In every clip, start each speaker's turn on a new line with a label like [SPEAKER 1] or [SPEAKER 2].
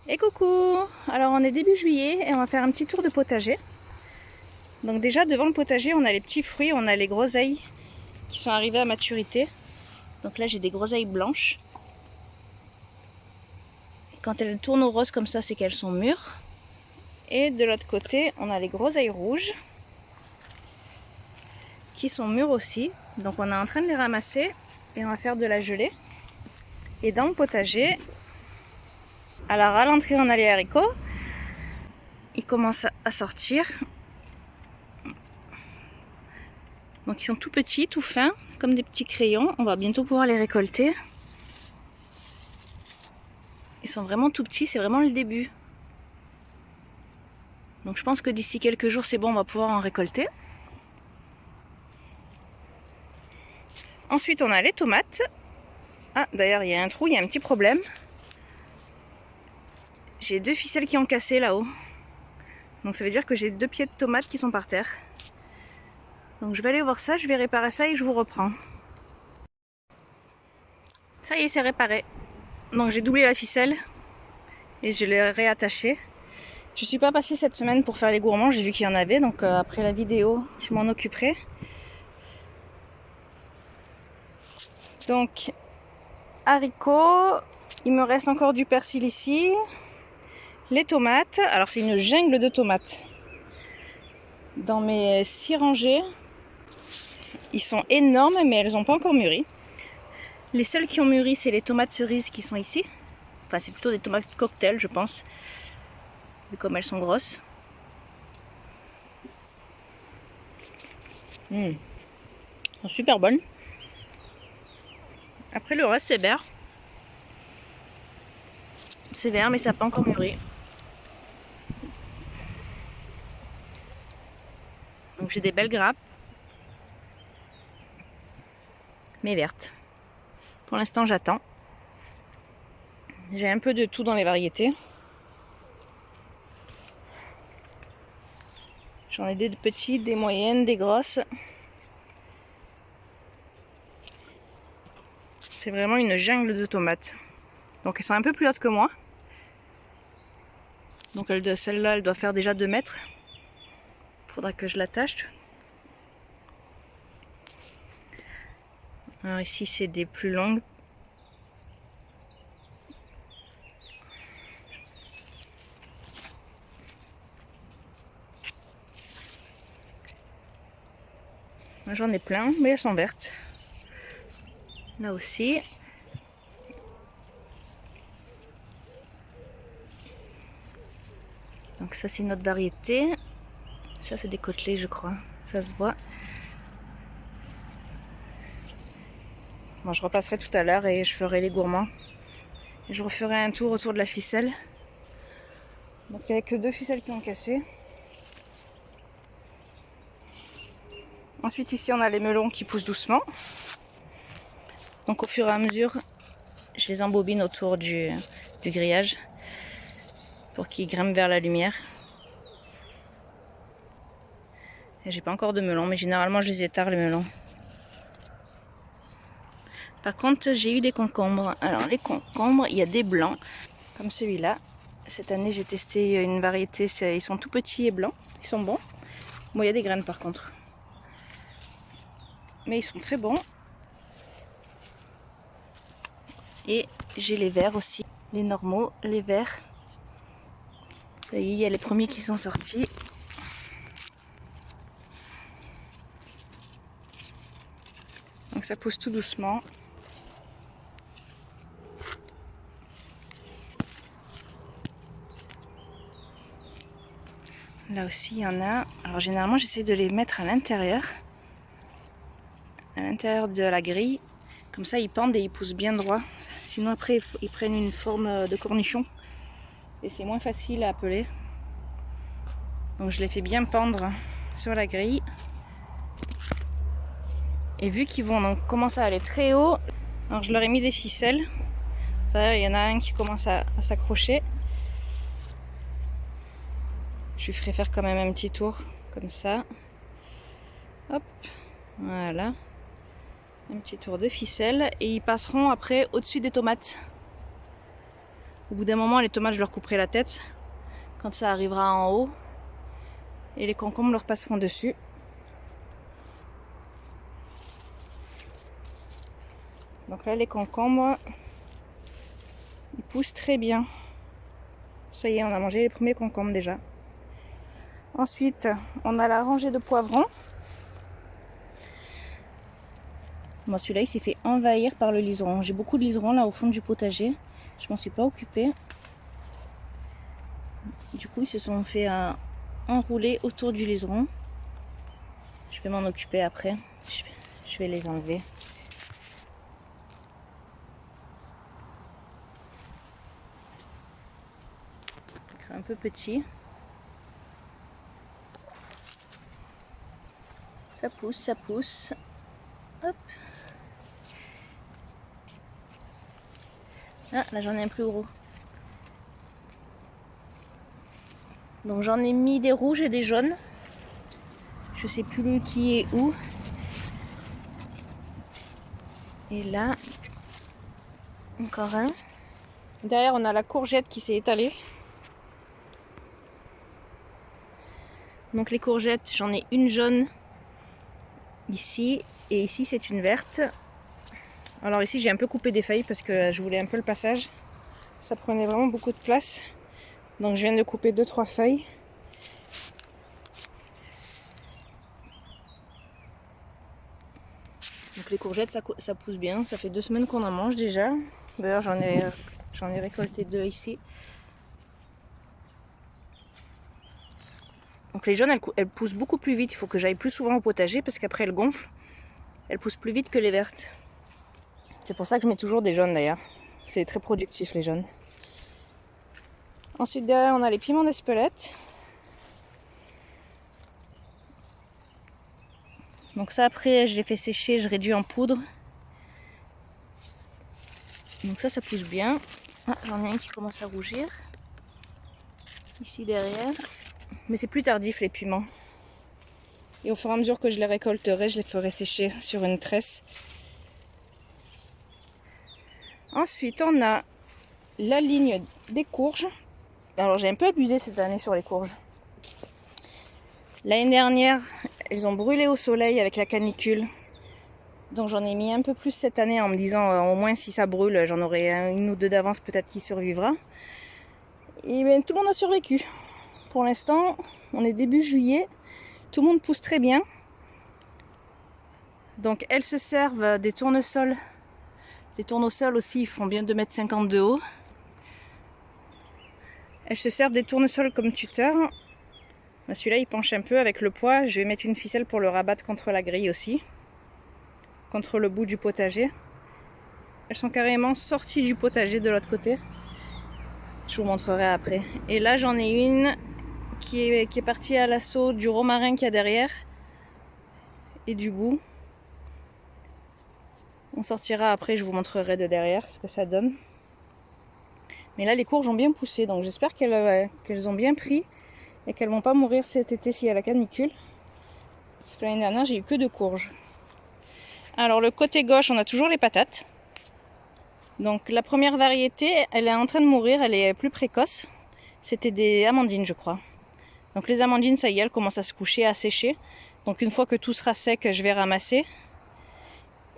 [SPEAKER 1] Et coucou! Alors on est début juillet et on va faire un petit tour de potager. Donc déjà devant le potager on a les petits fruits, on a les groseilles qui sont arrivées à maturité. Donc là j'ai des groseilles blanches. Quand elles tournent au rose comme ça c'est qu'elles sont mûres. Et de l'autre côté on a les groseilles rouges qui sont mûres aussi. Donc on est en train de les ramasser et on va faire de la gelée. Et dans le potager, alors à l'entrée on a les haricots. Ils commencent à sortir. Donc ils sont tout petits, tout fins, comme des petits crayons. On va bientôt pouvoir les récolter. Ils sont vraiment tout petits, c'est vraiment le début. Donc je pense que d'ici quelques jours c'est bon, on va pouvoir en récolter. Ensuite on a les tomates. Ah d'ailleurs il y a un trou, il y a un petit problème. J'ai deux ficelles qui ont cassé là-haut. Donc ça veut dire que j'ai deux pieds de tomates qui sont par terre. Donc je vais aller voir ça, je vais réparer ça et je vous reprends. Ça y est, c'est réparé. Donc j'ai doublé la ficelle et je l'ai réattachée. Je suis pas passée cette semaine pour faire les gourmands, j'ai vu qu'il y en avait, donc après la vidéo, je m'en occuperai. Donc, haricots, il me reste encore du persil ici. Les tomates, alors c'est une jungle de tomates. Dans mes 6 rangées, ils sont énormes, mais elles n'ont pas encore mûri. Les seules qui ont mûri, c'est les tomates cerises qui sont ici. Enfin, c'est plutôt des tomates cocktail, je pense, vu comme elles sont grosses. Elles sont super bonnes. Après, le reste, c'est vert. C'est vert, mais ça n'a pas encore mûri. Donc, j'ai des belles grappes, mais vertes. Pour l'instant, j'attends. J'ai un peu de tout dans les variétés. J'en ai des petites, des moyennes, des grosses. C'est vraiment une jungle de tomates. Donc elles sont un peu plus hautes que moi. Donc celle-là, elle doit faire déjà 2 mètres. Faudra que je l'attache. Alors ici, c'est des plus longues. J'en ai plein, mais elles sont vertes. Là aussi. Donc ça, c'est une autre variété. Ça, c'est des côtelets, je crois. Ça se voit. Bon, je repasserai tout à l'heure et je ferai les gourmands. Et je referai un tour autour de la ficelle. Donc il n'y a que 2 ficelles qui ont cassé. Ensuite ici on a les melons qui poussent doucement. Donc au fur et à mesure, je les embobine autour du grillage pour qu'ils grimpent vers la lumière. Et j'ai pas encore de melons, mais généralement je les étare les melons. Par contre j'ai eu des concombres. Alors les concombres, il y a des blancs, comme celui-là. Cette année j'ai testé une variété, ils sont tout petits et blancs, ils sont bons. Bon, il y a des graines par contre. Mais ils sont très bons. Et j'ai les verts aussi, les normaux, les verts. Ça y est, il y a les premiers qui sont sortis. Donc ça pousse tout doucement. Là aussi il y en a. Alors généralement j'essaie de les mettre à l'intérieur de la grille. Comme ça ils pendent et ils poussent bien droit. Sinon après ils prennent une forme de cornichon. Et c'est moins facile à appeler. Donc je les fais bien pendre sur la grille. Et vu qu'ils vont donc commencer à aller très haut, alors je leur ai mis des ficelles. D'ailleurs il y en a un qui commence à s'accrocher. Je lui ferai faire quand même un petit tour comme ça. Hop, voilà. Un petit tour de ficelle et ils passeront après au-dessus des tomates. Au bout d'un moment, les tomates, je leur couperai la tête quand ça arrivera en haut. Et les concombres leur passeront dessus. Donc là, les concombres, ils poussent très bien. Ça y est, on a mangé les premiers concombres déjà. Ensuite, on a la rangée de poivrons. Bon, celui-là, il s'est fait envahir par le liseron. J'ai beaucoup de liserons là au fond du potager. Je m'en suis pas occupée. Du coup, ils se sont fait enrouler autour du liseron. Je vais m'en occuper après. Je vais les enlever. C'est un peu petit. Ça pousse, ça pousse. Hop. Ah, là j'en ai un plus gros. Donc j'en ai mis des rouges et des jaunes. Je sais plus qui est où. Et là, encore un. Derrière, on a la courgette qui s'est étalée. Donc les courgettes, j'en ai une jaune ici. Et ici, c'est une verte. Alors ici, j'ai un peu coupé des feuilles parce que je voulais un peu le passage. Ça prenait vraiment beaucoup de place. Donc je viens de couper 2-3 feuilles. Donc les courgettes, ça pousse bien. Ça fait 2 semaines qu'on en mange déjà. D'ailleurs, j'en ai récolté 2 ici. Donc les jaunes, elles poussent beaucoup plus vite. Il faut que j'aille plus souvent au potager parce qu'après elles gonflent. Elles poussent plus vite que les vertes. C'est pour ça que je mets toujours des jaunes d'ailleurs. C'est très productif les jaunes. Ensuite derrière on a les piments d'Espelette. Donc ça après je les fais sécher, je réduis en poudre. Donc ça pousse bien. Ah, j'en ai un qui commence à rougir. Ici derrière. Mais c'est plus tardif les piments. Et au fur et à mesure que je les récolterai, je les ferai sécher sur une tresse. Ensuite on a la ligne des courges. Alors j'ai un peu abusé cette année sur les courges. L'année dernière, elles ont brûlé au soleil avec la canicule. Donc j'en ai mis un peu plus cette année en me disant au moins si ça brûle, j'en aurai une ou deux d'avance peut-être qui survivra. Et bien tout le monde a survécu. Pour l'instant, on est début juillet, tout le monde pousse très bien. Donc elles se servent des tournesols. Les tournesols aussi, ils font bien 2,50 m de haut. Elles se servent des tournesols comme tuteur. Celui-là, il penche un peu avec le poids. Je vais mettre une ficelle pour le rabattre contre la grille aussi. Contre le bout du potager. Elles sont carrément sorties du potager de l'autre côté. Je vous montrerai après. Et là, j'en ai une qui est partie à l'assaut du romarin qu'il y a derrière. Et du bout. On sortira après, je vous montrerai de derrière ce que ça donne. Mais là, les courges ont bien poussé. Donc j'espère qu'elles ont bien pris. Et qu'elles vont pas mourir cet été s'il y a la canicule. Parce que l'année dernière, j'ai eu que 2 courges. Alors le côté gauche, on a toujours les patates. Donc la première variété, elle est en train de mourir, elle est plus précoce. C'était des amandines, je crois. Donc les amandines, ça y est, elles commencent à se coucher, à sécher. Donc une fois que tout sera sec, je vais ramasser.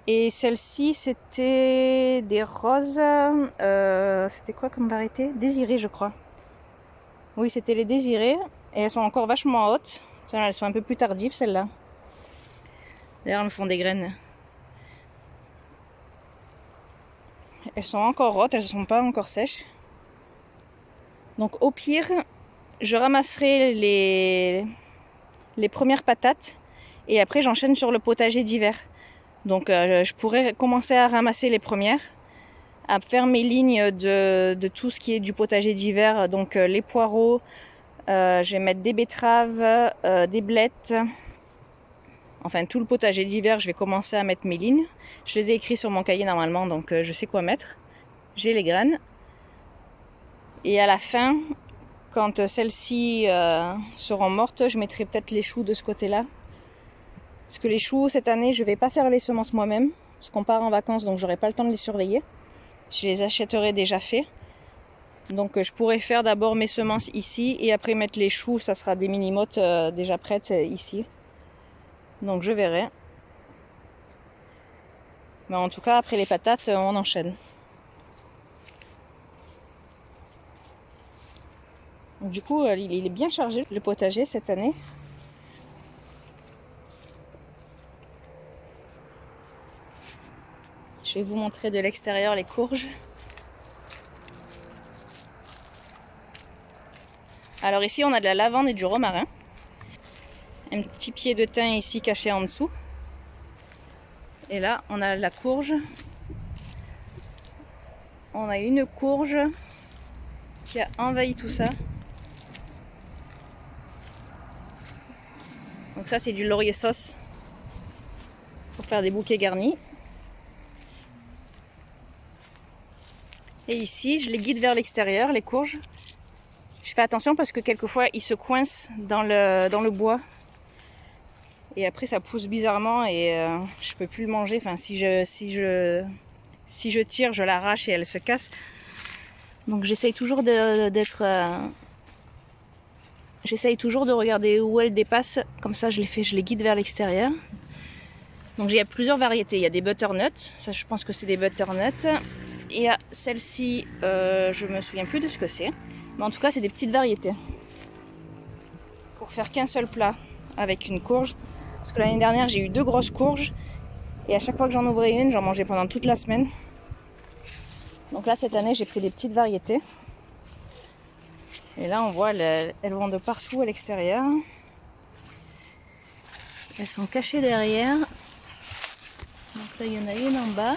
[SPEAKER 1] Et celle-ci, c'était des roses. C'était quoi comme variété? Désirées, je crois. Oui, c'était les désirées. Et elles sont encore vachement hautes. Elles sont un peu plus tardives, celles-là. D'ailleurs, elles font des graines. Elles sont encore hautes, elles ne sont pas encore sèches. Donc au pire, je ramasserai les premières patates. Et après, j'enchaîne sur le potager d'hiver. Donc je pourrais commencer à ramasser les premières. À faire mes lignes de tout ce qui est du potager d'hiver. Donc les poireaux. Je vais mettre des betteraves, des blettes, enfin tout le potager d'hiver, je vais commencer à mettre mes lignes. Je les ai écrits sur mon cahier normalement, donc je sais quoi mettre. J'ai les graines. Et à la fin, quand celles-ci seront mortes, je mettrai peut-être les choux de ce côté-là. Parce que les choux, cette année, je ne vais pas faire les semences moi-même, parce qu'on part en vacances, donc j'aurai pas le temps de les surveiller. Je les achèterai déjà faits. Donc je pourrais faire d'abord mes semences ici et après mettre les choux, ça sera des mini-mottes déjà prêtes ici. Donc je verrai. Mais en tout cas, après les patates, on enchaîne. Donc, du coup, il est bien chargé le potager cette année. Je vais vous montrer de l'extérieur les courges. Alors ici, on a de la lavande et du romarin. Un petit pied de thym ici caché en dessous. Et là, on a la courge. On a une courge qui a envahi tout ça. Donc ça, c'est du laurier sauce pour faire des bouquets garnis. Et ici, je les guide vers l'extérieur, les courges. Je fais attention parce que quelquefois, ils se coincent dans le bois. Et après, ça pousse bizarrement et je peux plus le manger. Enfin, si je tire, je l'arrache et elle se casse. Donc j'essaye toujours j'essaye toujours de regarder où elle dépasse. Comme ça, je les guide vers l'extérieur. Donc il y a plusieurs variétés. Il y a des butternuts. Ça, je pense que c'est des butternuts. Il y a celle-ci, je me souviens plus de ce que c'est. Mais en tout cas, c'est des petites variétés. Pour faire qu'un seul plat avec une courge. Parce que l'année dernière, j'ai eu 2 grosses courges. Et à chaque fois que j'en ouvrais une, j'en mangeais pendant toute la semaine. Donc là, cette année, j'ai pris des petites variétés. Et là, on voit, elles vont de partout à l'extérieur. Elles sont cachées derrière. Donc là, il y en a une en bas.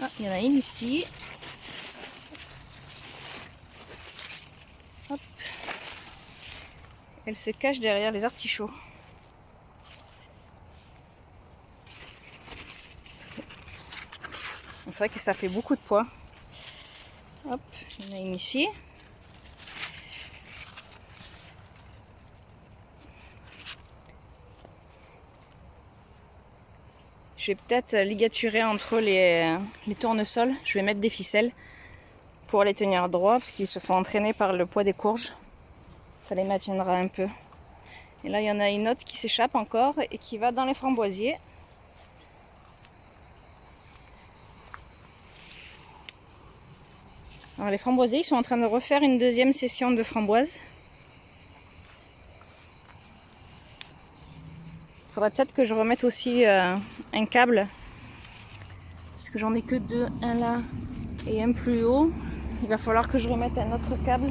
[SPEAKER 1] Ah, il y en a une ici. Hop. Elle se cache derrière les artichauts. C'est vrai que ça fait beaucoup de poids. Hop, il y en a une ici. Je vais peut-être ligaturer entre les tournesols. Je vais mettre des ficelles pour les tenir droits parce qu'ils se font entraîner par le poids des courges. Ça les maintiendra un peu. Et là, il y en a une autre qui s'échappe encore et qui va dans les framboisiers. Alors les framboisiers, ils sont en train de refaire une deuxième session de framboises. Il faudrait peut-être que je remette aussi un câble. Parce que j'en ai que 2, un là et un plus haut. Il va falloir que je remette un autre câble.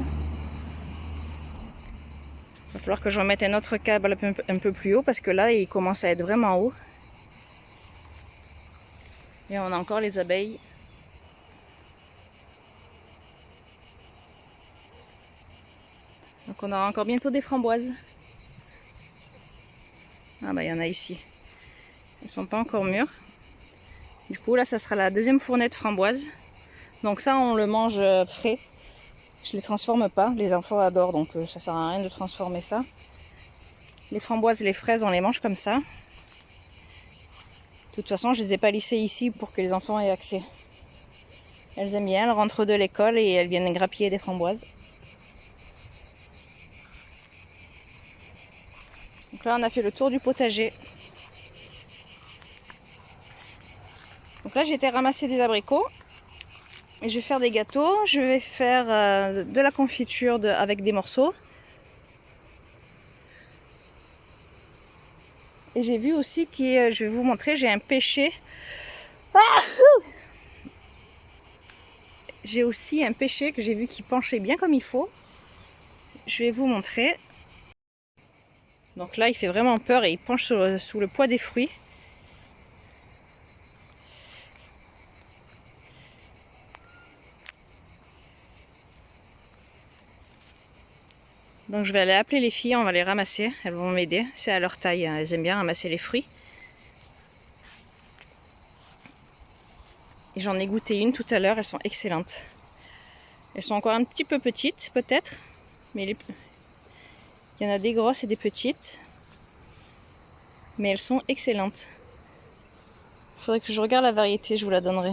[SPEAKER 1] Il va falloir que je remette un autre câble un peu plus haut parce que là, il commence à être vraiment haut. Et on a encore les abeilles. Donc on aura encore bientôt des framboises. Ah bah il y en a ici. Elles sont pas encore mûres. Du coup là ça sera la deuxième fournée de framboises. Donc ça on le mange frais. Je les transforme pas. Les enfants adorent donc ça sert à rien de transformer ça. Les framboises, les fraises on les mange comme ça. De toute façon je les ai pas lissées ici pour que les enfants aient accès. Elles aiment bien, elles rentrent de l'école et elles viennent grappiller des framboises. Donc là on a fait le tour du potager. Donc là j'ai été ramasser des abricots. Et je vais faire des gâteaux. Je vais faire de la confiture avec des morceaux. Et j'ai vu aussi je vais vous montrer, j'ai un pêcher. J'ai aussi un pêcher que j'ai vu qui penchait bien comme il faut. Je vais vous montrer. Donc là il fait vraiment peur et il penche sous le poids des fruits. Donc je vais aller appeler les filles, on va les ramasser, elles vont m'aider, c'est à leur taille, elles aiment bien ramasser les fruits. Et j'en ai goûté une tout à l'heure, elles sont excellentes. Elles sont encore un petit peu petites peut-être, mais il y en a des grosses et des petites. Mais elles sont excellentes. Il faudrait que je regarde la variété, je vous la donnerai.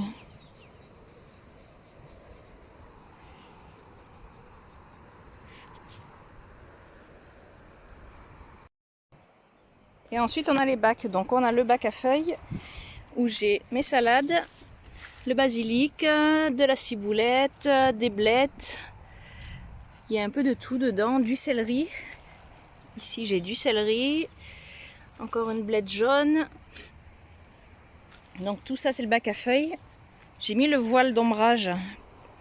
[SPEAKER 1] Et ensuite on a les bacs. Donc on a le bac à feuilles où j'ai mes salades, le basilic, de la ciboulette, des blettes. Il y a un peu de tout dedans, du céleri. Ici j'ai du céleri, encore une blette jaune. Donc tout ça c'est le bac à feuilles. J'ai mis le voile d'ombrage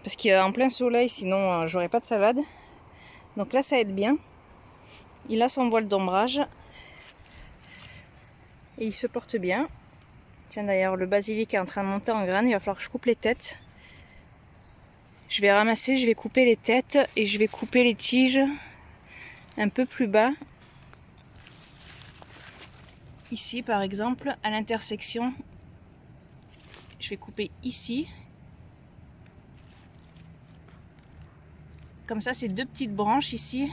[SPEAKER 1] parce qu'il est en plein soleil, sinon j'aurais pas de salade. Donc là ça aide bien. Il a son voile d'ombrage et il se porte bien. Tiens, d'ailleurs le basilic est en train de monter en graines, il va falloir que je coupe les têtes. Je vais ramasser, je vais couper les têtes et je vais couper les tiges un peu plus bas. Ici par exemple, à l'intersection, je vais couper ici. Comme ça, ces deux petites branches ici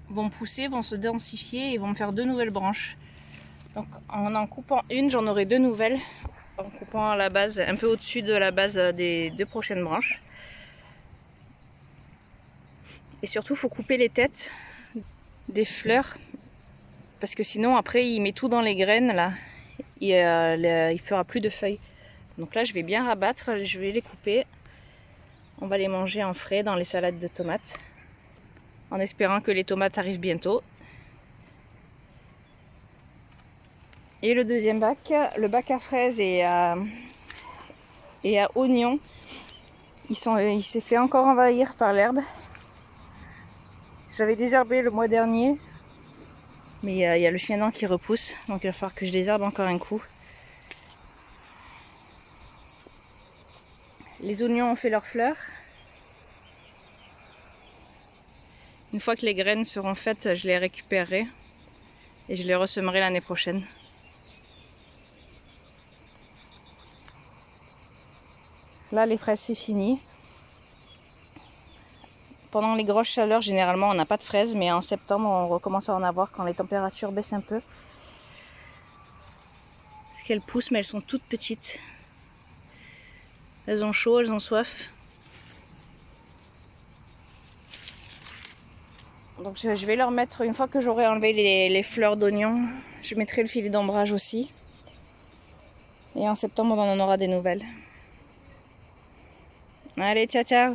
[SPEAKER 1] vont pousser, vont se densifier et vont me faire deux nouvelles branches. Donc en coupant une, j'en aurai deux nouvelles. En coupant la base, un peu au-dessus de la base des deux prochaines branches. Et surtout, il faut couper les têtes des fleurs. Parce que sinon, après, il met tout dans les graines, là. Il fera plus de feuilles. Donc là, je vais bien rabattre, je vais les couper. On va les manger en frais dans les salades de tomates. En espérant que les tomates arrivent bientôt. Et le deuxième bac, le bac à fraises et à oignons, il s'est fait encore envahir par l'herbe. J'avais désherbé le mois dernier, mais il y a le chien dent qui repousse, donc il va falloir que je désherbe encore un coup. Les oignons ont fait leurs fleurs. Une fois que les graines seront faites, je les récupérerai et je les ressemerai l'année prochaine. Là, les fraises, c'est fini. Pendant les grosses chaleurs, généralement, on n'a pas de fraises, mais en septembre, on recommence à en avoir quand les températures baissent un peu. Parce qu'elles poussent, mais elles sont toutes petites. Elles ont chaud, elles ont soif. Donc je vais leur mettre, une fois que j'aurai enlevé les fleurs d'oignon, je mettrai le filet d'ombrage aussi. Et en septembre, on en aura des nouvelles. Allez, ciao ciao!